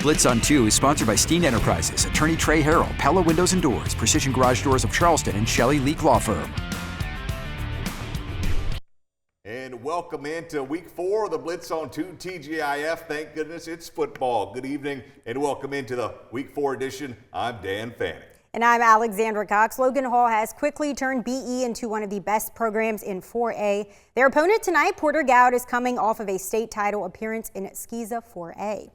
Blitz on 2 is sponsored by Steen Enterprises, attorney Trey Harrell, Pella Windows and Doors, Precision Garage Doors of Charleston, and Shelley Leak Law Firm. And welcome into week 4 of the Blitz on 2 TGIF. Thank goodness it's football. Good evening and welcome into the week 4 edition. I'm Dan Fanning. And I'm Alexandra Cox. Logan Hall has quickly turned BE into one of the best programs in 4A. Their opponent tonight, Porter Gowd, is coming off of a state title appearance in Skeeza 4A.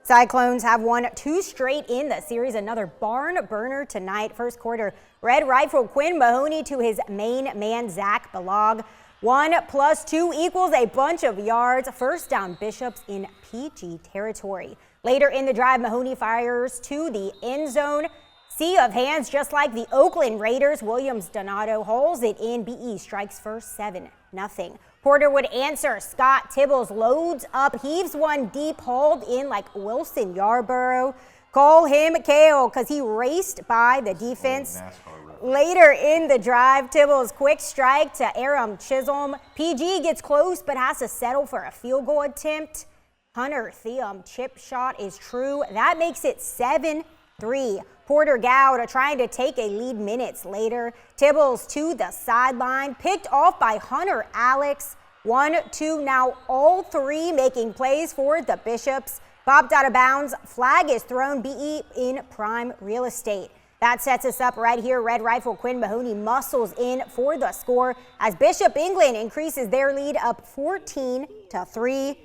Cyclones have won 2 straight in the series. Another barn burner tonight. First quarter, Red Rifle Quinn Mahoney to his main man, Zach Balog. 1 + 2 equals a bunch of yards. First down Bishops in PG territory. Later in the drive, Mahoney fires to the end zone. Sea of hands, just like the Oakland Raiders. Williams Donato hauls it in. BE strikes first, 7-0. Porter would answer. Scott Tibbles loads up, heaves one deep, hauled in like Wilson Yarborough. Call him Kale because he raced by the defense. Later in the drive, Tibbles quick strike to Aram Chisholm. PG gets close but has to settle for a field goal attempt. Hunter Theum chip shot is true. That makes it 7-3. Porter Gowd trying to take a lead minutes later. Tibbles to the sideline, picked off by Hunter Alex. 1-2 now, all 3 making plays for the Bishops. Popped out of bounds, flag is thrown. BE in prime real estate. That sets us up right here. Red Rifle Quinn Mahoney muscles in for the score as Bishop England increases their lead up 14-3.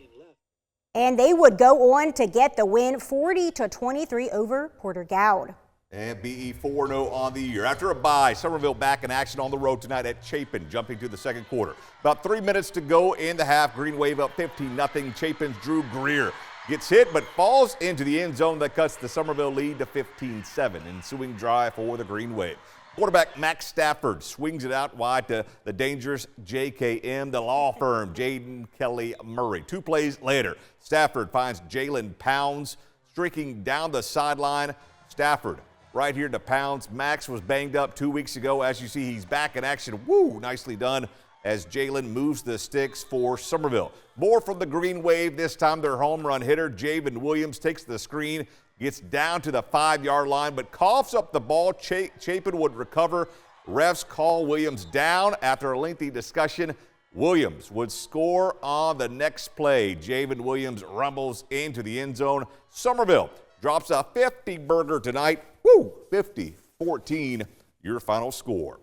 And they would go on to get the win 40-23 over Porter Gowd. And BE 4-0 on the year. After a bye, Somerville back in action on the road tonight at Chapin, jumping to the second quarter. About 3 minutes to go in the half. Green Wave up 15-0. Chapin's Drew Greer gets hit but falls into the end zone. That cuts the Somerville lead to 15-7. Ensuing drive for the Green Wave. Quarterback Max Stafford swings it out wide to the dangerous JKM, the law firm, Jaden Kelly Murray. 2 plays later, Stafford finds Jalen Pounds streaking down the sideline. Stafford right here to Pounds. Max was banged up 2 weeks ago. As you see, he's back in action. Woo, nicely done as Jalen moves the sticks for Somerville. More from the Green Wave, this time their home run hitter, Javen Williams, takes the screen, gets down to the 5-yard line, but coughs up the ball. Chapin would recover. Refs call Williams down after a lengthy discussion. Williams would score on the next play. Javen Williams rumbles into the end zone. Somerville drops a 50-burger tonight. Woo, 50-14, your final score.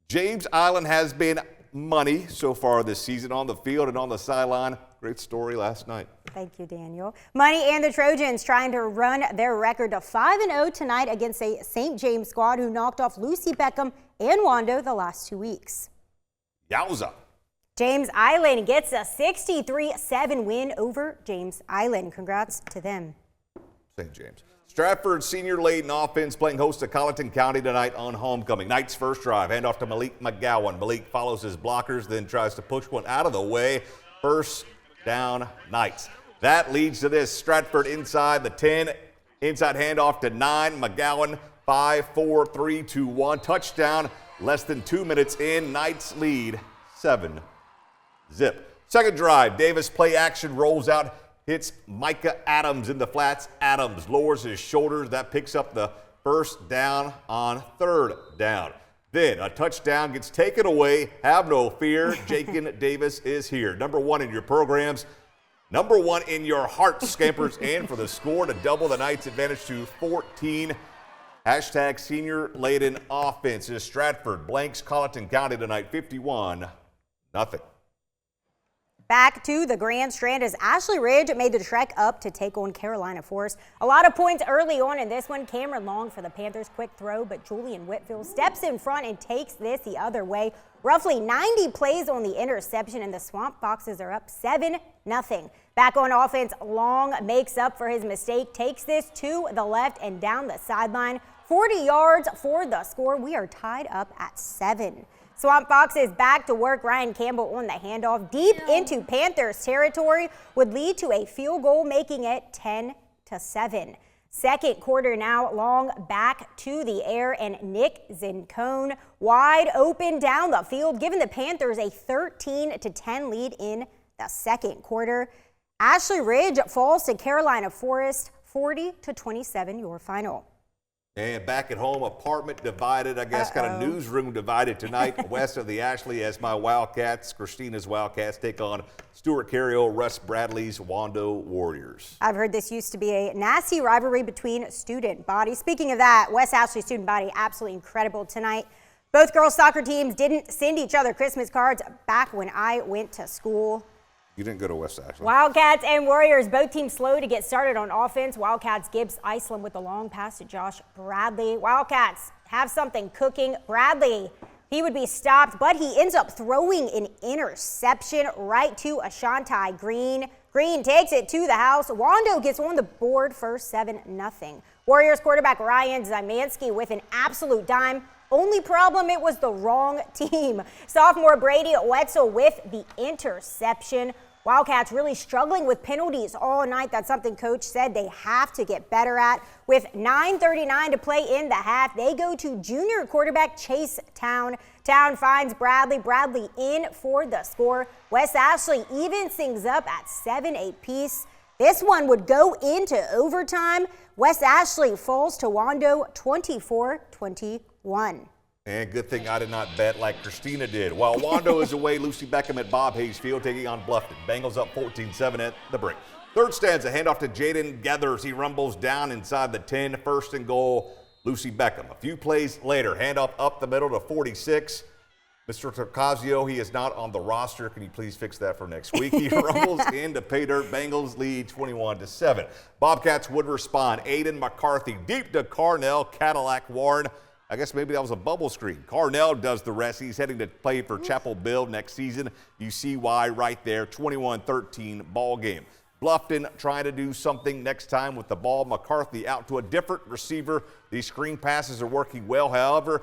James Island has been money so far this season on the field and on the sideline. Great story last night. Thank you, Daniel. Money and the Trojans trying to run their record to 5-0 tonight against a St. James squad who knocked off Lucy Beckham and Wando the last 2 weeks. Yowza. James Island gets a 63-7 win over James Island. Congrats to them. St. James. Stratford senior laden offense playing host to Colleton County tonight on homecoming. Knight's first drive, handoff to Malik McGowan. Malik follows his blockers, then tries to push one out of the way. First down, Knights. That leads to this. Stratford inside the 10. Inside handoff to 9. McGowan, 5, 4, 3, 2, 1. Touchdown. Less than 2 minutes in. Knights lead 7-0. Second drive. Davis play action rolls out. Hits Micah Adams in the flats. Adams lowers his shoulders. That picks up the first down on third down. Then a touchdown gets taken away. Have no fear. Jakin Davis is here. Number 1 in your programs. Number 1 in your hearts, Scampers, and for the score to double the Knights' advantage to 14. Hashtag senior laden offense is Stratford blanks Colleton County tonight 51-0. Back to the Grand Strand as Ashley Ridge made the trek up to take on Carolina Forest. A lot of points early on in this one. Cameron Long for the Panthers, quick throw, but Julian Whitfield steps in front and takes this the other way. Roughly 90 plays on the interception, and the Swamp Foxes are up 7-0. Back on offense, Long makes up for his mistake, takes this to the left and down the sideline. 40 yards for the score. We are tied up at 7. Swamp Foxes back to work. Ryan Campbell on the handoff deep into Panthers territory would lead to a field goal, making it 10-7. Second quarter now, Long back to the air, and Nick Zincone wide open down the field, giving the Panthers a 13-10 lead in the second quarter. Ashley Ridge falls to Carolina Forest, 40-27, your final. And back at home, apartment divided, I guess, kind of newsroom divided tonight west of the Ashley as my Wildcats, Christina's Wildcats, take on Stuart Carriel, Russ Bradley's Wando Warriors. I've heard this used to be a nasty rivalry between student bodies. Speaking of that, West Ashley student body, absolutely incredible tonight. Both girls' soccer teams didn't send each other Christmas cards back when I went to school. You didn't go to West Ashley. Wildcats and Warriors, both teams slow to get started on offense. Wildcats, Gibbs Iceland with a long pass to Josh Bradley. Wildcats have something cooking. Bradley, he would be stopped, but he ends up throwing an interception right to Ashanti Green. Green takes it to the house. Wando gets on the board for 7-0. Warriors quarterback Ryan Zymanski with an absolute dime. Only problem, it was the wrong team. Sophomore Brady Wetzel with the interception. Wildcats really struggling with penalties all night. That's something coach said they have to get better at. With 9:39 to play in the half, they go to junior quarterback Chase Town. Town finds Bradley. Bradley in for the score. West Ashley evens things up at 7 apiece. This one would go into overtime. West Ashley falls to Wando 24-21. And good thing I did not bet like Christina did. While Wando is away, Lucy Beckham at Bob Hayes Field taking on Bluffton. Bengals up 14-7 at the break. Third stanza, handoff to Jaden Gathers. He rumbles down inside the 10, first and goal, Lucy Beckham. A few plays later, handoff up the middle to 46. Mr. Turcasio, he is not on the roster. Can you please fix that for next week? He rumbles in to pay dirt. Bengals lead 21-7. Bobcats would respond. Aiden McCarthy deep to Carnell, Cadillac Warren. I guess maybe that was a bubble screen. Carnell does the rest. He's heading to play for Chapel Bill next season. You see why right there. 21-13 ball game. Bluffton trying to do something next time with the ball. McCarthy out to a different receiver. These screen passes are working well. However,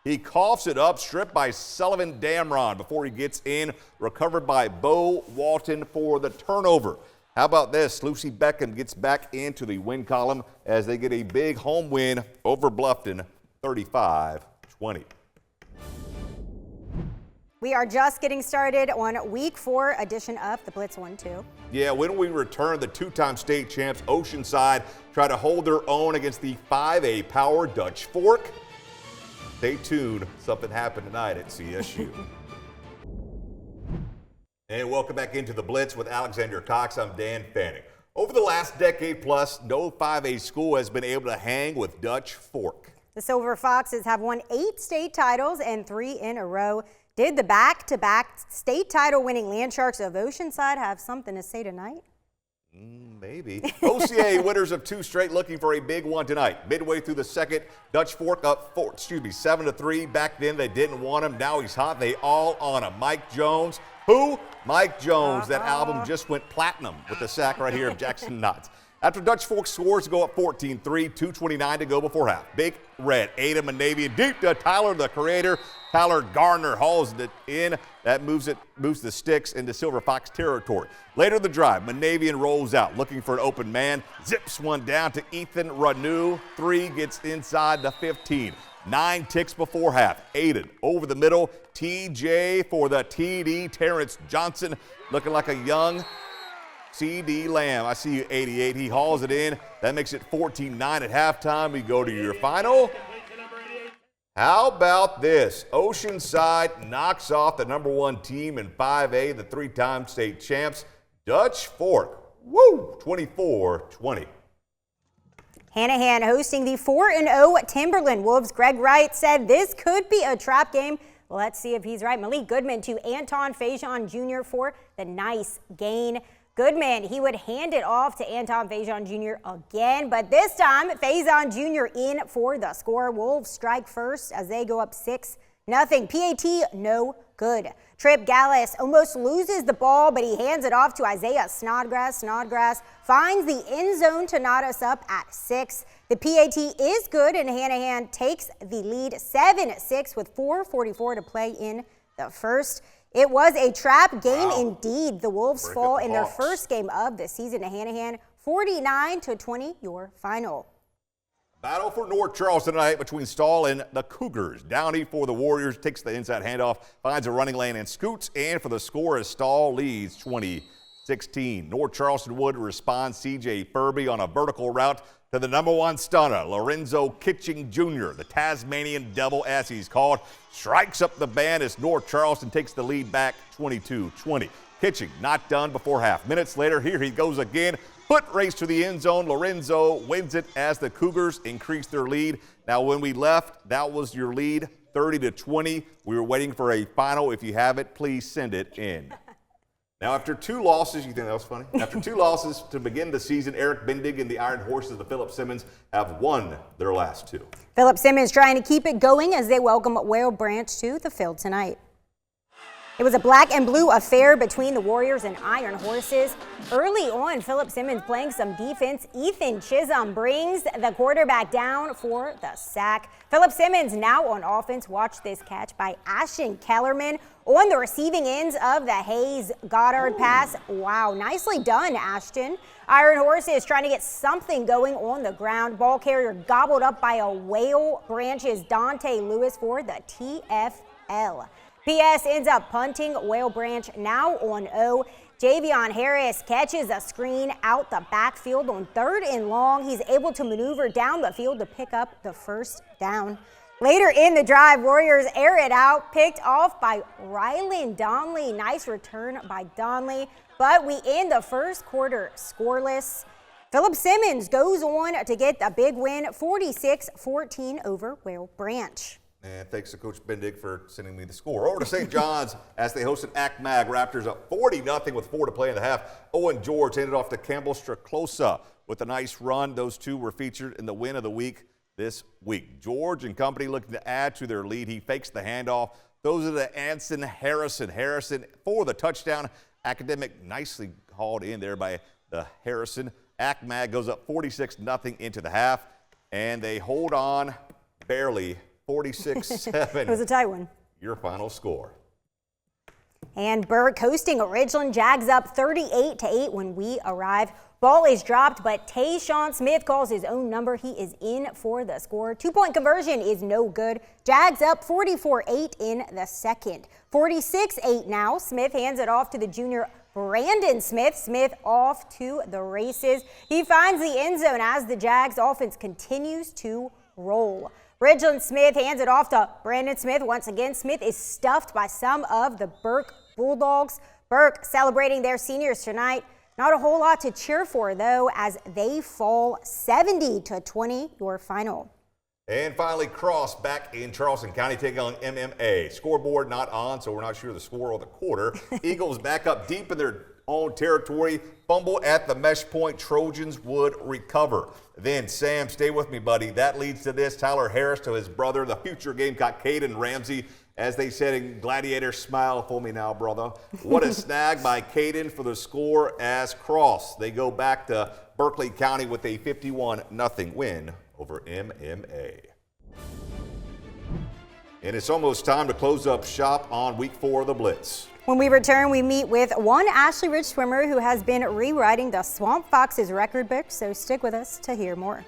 he coughs it up, stripped by Sullivan Damron before he gets in. Recovered by Bo Walton for the turnover. How about this? Lucy Beckham gets back into the win column as they get a big home win over Bluffton, 35-20. We are just getting started on week 4 edition of the Blitz 1-2. Yeah, when we return, the two-time state champs Oceanside try to hold their own against the 5A power Dutch Fork. Stay tuned. Something happened tonight at CSU. And welcome back into the Blitz with Alexander Cox. I'm Dan Fanning. Over the last decade plus, no 5A school has been able to hang with Dutch Fork. The Silver Foxes have won 8 state titles and 3 in a row. Did the back-to-back state title winning Land Sharks of Oceanside have something to say tonight? Maybe. OCA winners of 2 straight looking for a big one tonight. Midway through the second, Dutch Fork up 7-3. Back then they didn't want him. Now he's hot. They all on him. Mike Jones. Who? Mike Jones. That album just went platinum with the sack right here of Jackson Knotts. After Dutch Fork scores to go up 14-3, 2:29 to go before half. Big Red, Ada Manavian deep to Tyler, the creator. Tyler Garner hauls it in. That moves the sticks into Silver Fox territory. Later in the drive, Manavian rolls out looking for an open man. Zips one down to Ethan Ranu. 3 gets inside the 15. 9 ticks before half. Aiden over the middle. TJ for the TD. Terrence Johnson looking like a young CD Lamb. I see you, 88. He hauls it in. That makes it 14-9 at halftime. We go to your final. How about this? Oceanside knocks off the #1 team in 5A, the 3-time state champs, Dutch Fork. Woo! 24-20. Hanahan hosting the 4-0 Timberland Wolves. Greg Wright said this could be a trap game. Let's see if he's right. Malik Goodman to Anton Fajon Jr. for the nice gain. Goodman, he would hand it off to Anton Fajon Jr. again, but this time Fajon Jr. in for the score. Wolves strike first as they go up 6-0. PAT no good. Trip Gallus almost loses the ball, but he hands it off to Isaiah Snodgrass. Snodgrass finds the end zone to knot us up at 6. The PAT is good, and Hanahan takes the lead 7-6 with 4:44 to play in the first. It was a trap game indeed. The Wolves fall in their first game of the season to Hanahan, 49-20, your final. Battle for North Charleston tonight between Stahl and the Cougars. Downey for the Warriors takes the inside handoff, finds a running lane and scoots, and for the score as Stahl leads 20-17. 16. North Charleston would respond C.J. Furby on a vertical route to the #1 stunner, Lorenzo Kitching Jr., the Tasmanian Devil as he's called, strikes up the band as North Charleston takes the lead back 22-20. Kitching not done before half. Minutes later, here he goes again. Foot race to the end zone. Lorenzo wins it as the Cougars increase their lead. Now, when we left, that was your lead, 30-20. We were waiting for a final. If you have it, please send it in. Now, after 2 losses, you think that was funny? After 2 losses to begin the season, Eric Bendig and the Iron Horses of Philip Simmons have won their last 2. Philip Simmons trying to keep it going as they welcome Whale Branch to the field tonight. It was a black and blue affair between the Warriors and Iron Horses. Early on, Philip Simmons playing some defense. Ethan Chisholm brings the quarterback down for the sack. Philip Simmons now on offense. Watch this catch by Ashton Kellerman on the receiving ends of the Hayes Goddard pass. Wow, nicely done, Ashton. Iron Horses trying to get something going on the ground. Ball carrier gobbled up by a Whale Branch's Dante Lewis for the TFL. PS ends up punting. Whale Branch now on O. Javion Harris catches a screen out the backfield on 3rd and long. He's able to maneuver down the field to pick up the first down. Later in the drive, Warriors air it out, picked off by Rylan Donley. Nice return by Donley, but we end the first quarter scoreless. Philip Simmons goes on to get the big win, 46-14 over Whale Branch. And thanks to Coach Bendig for sending me the score. Over to St. John's as they hosted ACMAG. Raptors up 40-0 with 4 to play in the half. Owen George handed off to Campbell Straklosa with a nice run. Those two were featured in the win of the week this week. George and company looking to add to their lead. He fakes the handoff. Those are the Anson Harrison. Harrison for the touchdown. Academic nicely hauled in there by the Harrison. ACMAG goes up 46-0 into the half, and they hold on barely. 46-7. It was a tight one. Your final score. And Burke hosting Ridgeland. Jags up 38-8 when we arrive. Ball is dropped, but Tayshawn Smith calls his own number. He is in for the score. 2-point conversion is no good. Jags up 44-8 in the second. 46-8 now. Smith hands it off to the junior Brandon Smith. Smith off to the races. He finds the end zone as the Jags offense continues to roll. Ridgeland Smith hands it off to Brandon Smith. Once again, Smith is stuffed by some of the Burke Bulldogs. Burke celebrating their seniors tonight. Not a whole lot to cheer for, though, as they fall 70-20, your final. And finally, Cross back in Charleston County taking on MMA. Scoreboard not on, so we're not sure the score of the quarter. Eagles back up deep in their own territory. Fumble at the mesh point. Trojans would recover. Then, Sam, stay with me, buddy. That leads to this. Tyler Harris to his brother, the future Gamecock Caden Ramsey. As they said in Gladiator, smile for me now, brother. What a snag by Caden for the score as Cross. They go back to Berkeley County with a 51-0 win over MMA. And it's almost time to close up shop on week 4 of the Blitz. When we return, we meet with one Ashley Ridge swimmer who has been rewriting the Swamp Fox's record book, so stick with us to hear more.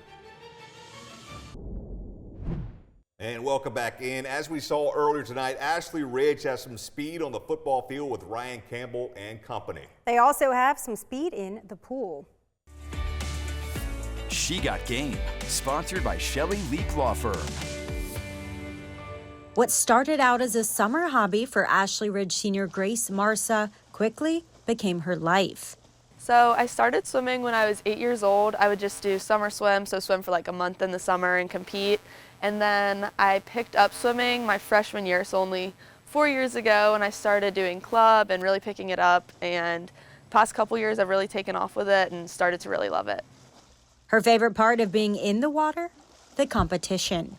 And welcome back in. As we saw earlier tonight, Ashley Ridge has some speed on the football field with Ryan Campbell and company. They also have some speed in the pool. She Got Game, sponsored by Shelley Leak Law Firm. What started out as a summer hobby for Ashley Ridge senior Grace Marsa quickly became her life. So I started swimming when I was 8 years old. I would just do summer swim, so swim for like a month in the summer and compete. And then I picked up swimming my freshman year, so only 4 years ago, and I started doing club and really picking it up. And the past couple years I've really taken off with it and started to really love it. Her favorite part of being in the water? The competition.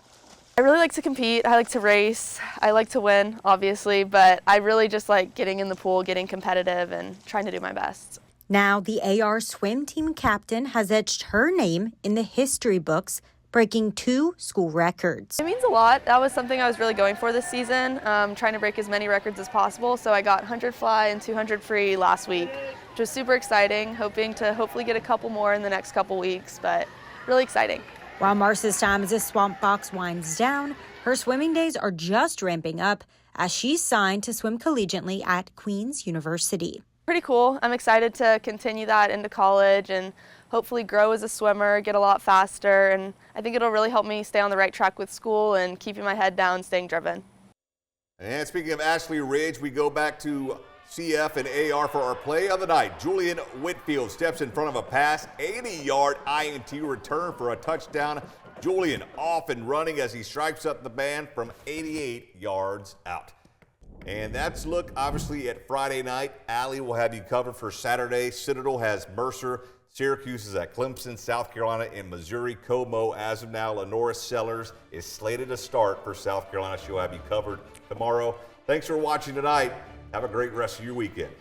I really like to compete. I like to race. I like to win, obviously, but I really just like getting in the pool, getting competitive, and trying to do my best. Now the AR swim team captain has etched her name in the history books, breaking 2 school records. It means a lot. That was something I was really going for this season, trying to break as many records as possible. So I got 100 fly and 200 free last week, which was super exciting, hoping to hopefully get a couple more in the next couple weeks, but really exciting. While Marsa's time as a Swamp Fox winds down, her swimming days are just ramping up as she's signed to swim collegiately at Queen's University. Pretty cool. I'm excited to continue that into college and hopefully grow as a swimmer, get a lot faster, and I think it'll really help me stay on the right track with school and keeping my head down, staying driven. And speaking of Ashley Ridge, we go back to CF and AR for our play of the night. Julian Whitfield steps in front of a pass, 80-yard INT return for a touchdown. Julian off and running as he strikes up the band from 88 yards out. And that's look, obviously, at Friday night. Allie will have you covered for Saturday. Citadel has Mercer. Syracuse is at Clemson, South Carolina, and Missouri. Como, as of now, Lenora Sellers is slated to start for South Carolina. She'll have you covered tomorrow. Thanks for watching tonight. Have a great rest of your weekend.